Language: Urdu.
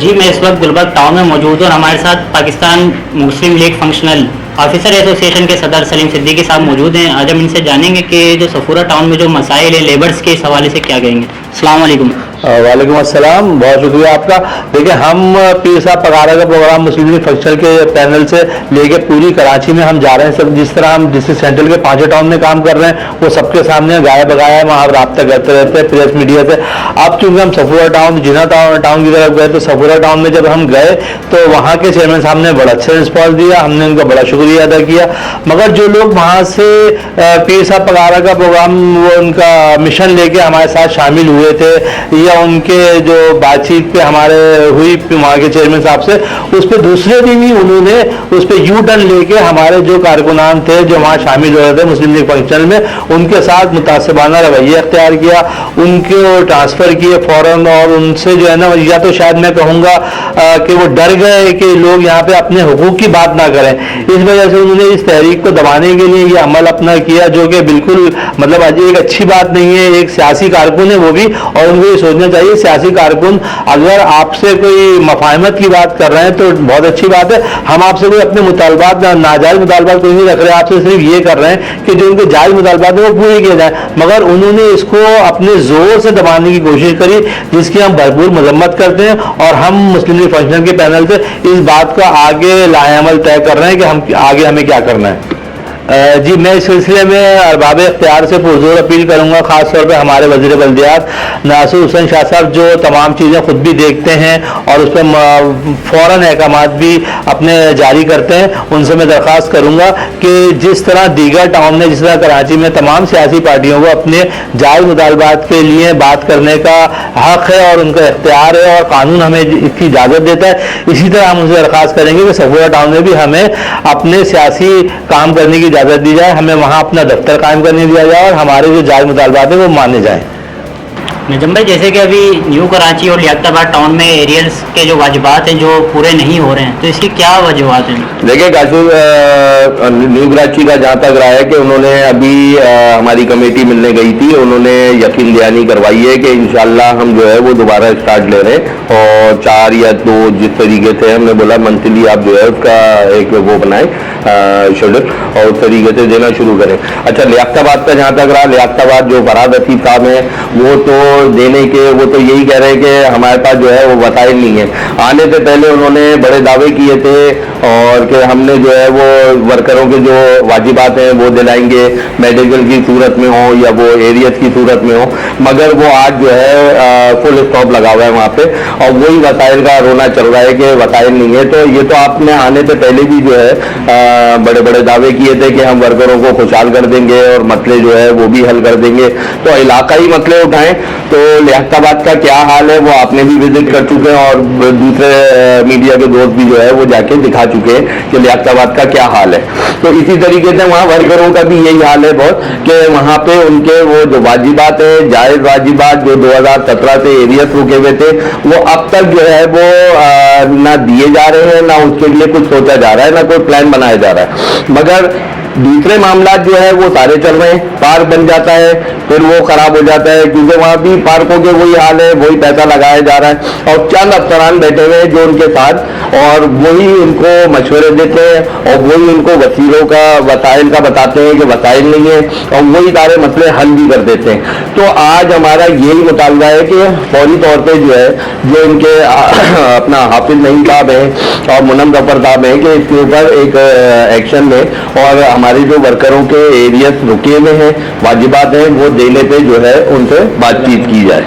جی میں اس وقت گلبرگ ٹاؤن میں موجود ہوں اور ہمارے ساتھ پاکستان مسلم لیگ فنکشنل آفیسر ایسوسیشن کے صدر سلیم صدیقی صاحب موجود ہیں. آج ہم ان سے جانیں گے کہ جو صفورہ ٹاؤن میں جو مسائل ہیں لیبرز کے اس حوالے سے کیا کہیں گے. السلام علیکم. وعلیکم السلام, بہت شکریہ آپ کا. دیکھیں, ہم پیر صاحب پگارا کا پروگرام مسلم لیگ فنکشنل کے پینل سے لے کے پوری کراچی میں ہم جا رہے ہیں. سب جس طرح ہم ڈسٹرکٹ سینٹرل کے 5 ٹاؤن میں کام کر رہے ہیں وہ سب کے سامنے گایا بگایا ہے, وہاں رابطہ کرتے رہتے ہیں پریس میڈیا سے. اب چونکہ ہم صفورہ ٹاؤن جناح ٹاؤن کی طرف گئے تو صفورہ ٹاؤن میں جب ہم گئے تو وہاں کے چیئرمین صاحب نے بڑا اچھا رسپانس دیا, ہم نے ان کا بڑا شکریہ ادا کیا. مگر جو لوگ وہاں سے پیر صاحب پگارا کا پروگرام وہ ان کا مشن لے کے ہمارے ساتھ شامل ہوئے تھے یا ان کے جو بات چیت پہ ہمارے ہوئی وہاں کے چیئرمین صاحب سے, اس پہ دوسرے دن ہی انہوں نے اس پہ یو ٹرن لے کے ہمارے جو کارکنان تھے جو وہاں شامل ہو رہے تھے مسلم لیگ فنکشن میں ان کے ساتھ متعصبانہ رویہ اختیار کیا, ان کو ٹرانسفر کیے فوراً. اور ان سے جو ہے نا, یا تو شاید میں کہوں گا کہ وہ ڈر گئے کہ لوگ یہاں پہ اپنے حقوق کی بات نہ کریں, اس وجہ سے انہوں نے اس تحریک کو دبانے کے لیے یہ عمل اپنا کیا, جو کہ بالکل مطلب ایک اچھی بات نہیں ہے. ایک سیاسی کارکن ہے وہ بھی, اور ان کو یہ سوچنا چاہیے سیاسی کارکن اگر آپ سے کوئی مفاہمت کی بات کر رہے ہیں تو بہت اچھی بات ہے. ہم آپ سے کوئی اپنے مطالبات ناجائز مطالبات کوئی نہیں رکھ رہے, آپ سے صرف یہ کر رہے ہیں کہ جو ان کے جائز مطالبات ہیں وہ پورے کیے جائیں. مگر انہوں نے اس کو اپنے زور سے دبانے کی کوشش کری جس کی ہم بھرپور مذمت کرتے ہیں, اور ہم مسلم لیگ فنکشن کے پینل سے اس بات کا آگے لائحہ عمل طے کر رہے ہیں کہ ہم آگے ہمیں کیا کرنا ہے. جی میں اس سلسلے میں ارباب اختیار سے پرزور اپیل کروں گا, خاص طور پہ ہمارے وزیر بلدیات ناصر حسین شاہ صاحب جو تمام چیزیں خود بھی دیکھتے ہیں اور اس پہ فوراً احکامات بھی اپنے جاری کرتے ہیں. ان سے میں درخواست کروں گا کہ جس طرح دیگر ٹاؤن میں, جس طرح کراچی میں تمام سیاسی پارٹیوں کو اپنے جائز مطالبات کے لیے بات کرنے کا حق ہے اور ان کا اختیار ہے اور قانون ہمیں اس کی اجازت دیتا ہے, اسی طرح ہم ان سے درخواست کریں گے کہ صفورہ ٹاؤن میں بھی ہمیں اپنے سیاسی کام کرنے کی اجازت دی جائے, ہمیں وہاں اپنا دفتر قائم کرنے دیا جائے اور ہمارے جو جائز مطالبات ہیں وہ مانے جائیں. نجم بھائی, جیسے کہ ابھی نیو کراچی اور لیاقت آباد ٹاؤن میں ایریلز کے جو واجبات ہیں جو پورے نہیں ہو رہے ہیں, تو اس کی کیا وجوہات ہیں؟ دیکھیں نیو کراچی کا جہاں تک رہا ہے کہ انہوں نے ابھی ہماری کمیٹی ملنے گئی تھی, انہوں نے یقین دہانی کروائی ہے کہ انشاءاللہ ہم جو ہے وہ دوبارہ اسٹارٹ لے رہے ہیں, اور 4 یا 2 جس طریقے سے ہم نے بولا منتھلی آپ جو ہے اس کا ایک وہ بنائیں شیڈول اور اس طریقے سے دینا شروع کریں. اچھا, لیاقت آباد کا جہاں تک رہا, لیاقت آباد جو فراد حفیظ صاحب ہیں وہ تو دینے کے وہ تو یہی کہہ رہے ہیں کہ ہمارے پاس جو ہے وہ وسائل نہیں ہے. آنے سے پہلے انہوں نے بڑے دعوے کیے تھے اور کہ ہم نے جو ہے وہ ورکروں کے جو واجبات ہیں وہ دلائیں گے, میڈیکل کی صورت میں ہو یا وہ ایریت کی صورت میں ہو, مگر وہ آج جو ہے فل اسٹاپ لگا ہوا ہے وہاں پہ, اور وہی وسائل کا رونا چل رہا ہے کہ وسائل نہیں ہے. تو یہ تو آپ نے آنے سے پہلے بھی جو ہے بڑے بڑے دعوے کیے تھے کہ ہم ورکروں کو خوشحال کر دیں گے اور مسئلے جو ہے وہ بھی حل کر دیں گے. تو علاقائی مسئلے اٹھائیں. تو لیاقت آباد کا کیا حال ہے وہ آپ نے بھی وزٹ کر چکے ہیں اور دوسرے میڈیا کے دوست بھی جو ہے وہ جا کے دکھا چکے ہیں کہ لیاقت آباد کا کیا حال ہے. تو اسی طریقے سے وہاں ورکروں کا بھی یہی حال ہے بہت, کہ وہاں پہ ان کے وہ جو واجبات ہیں جائز واجبات جو 2017 سے ایریت رکے ہوئے تھے وہ اب تک جو ہے وہ نہ دیے جا رہے ہیں, نہ اس کے لیے کچھ سوچا جا رہا ہے, نہ کوئی پلان بنایا جا رہا ہے. مگر دوسرے معاملات جو ہے وہ سارے چل رہے ہیں. پارک بن جاتا ہے پھر وہ خراب ہو جاتا ہے, کیونکہ وہاں بھی پارکوں کے وہی حال ہے, وہی پیسہ لگایا جا رہا ہے اور چند افسران بیٹھے ہوئے ہیں جو ان کے ساتھ, اور وہی ان کو مشورے دیتے ہیں اور وہی ان کو وسیلوں کا وسائل کا بتاتے ہیں کہ وسائل نہیں ہے, اور وہی سارے مسئلے حل بھی کر دیتے ہیں. تو آج ہمارا یہی مطالبہ ہے کہ فوری طور پہ جو ہے جو ان کے اپنا حافظ نعیم صاحب ہیں اور منم ظفر صاحب ہیں کہ اس کے اوپر ایک ایکشن لیں اور ہمارے جو ورکروں کے ایریاز رکے ہوئے ہیں واجبات ہیں وہ دینے پہ جو ہے ان سے بات چیت کی جائے.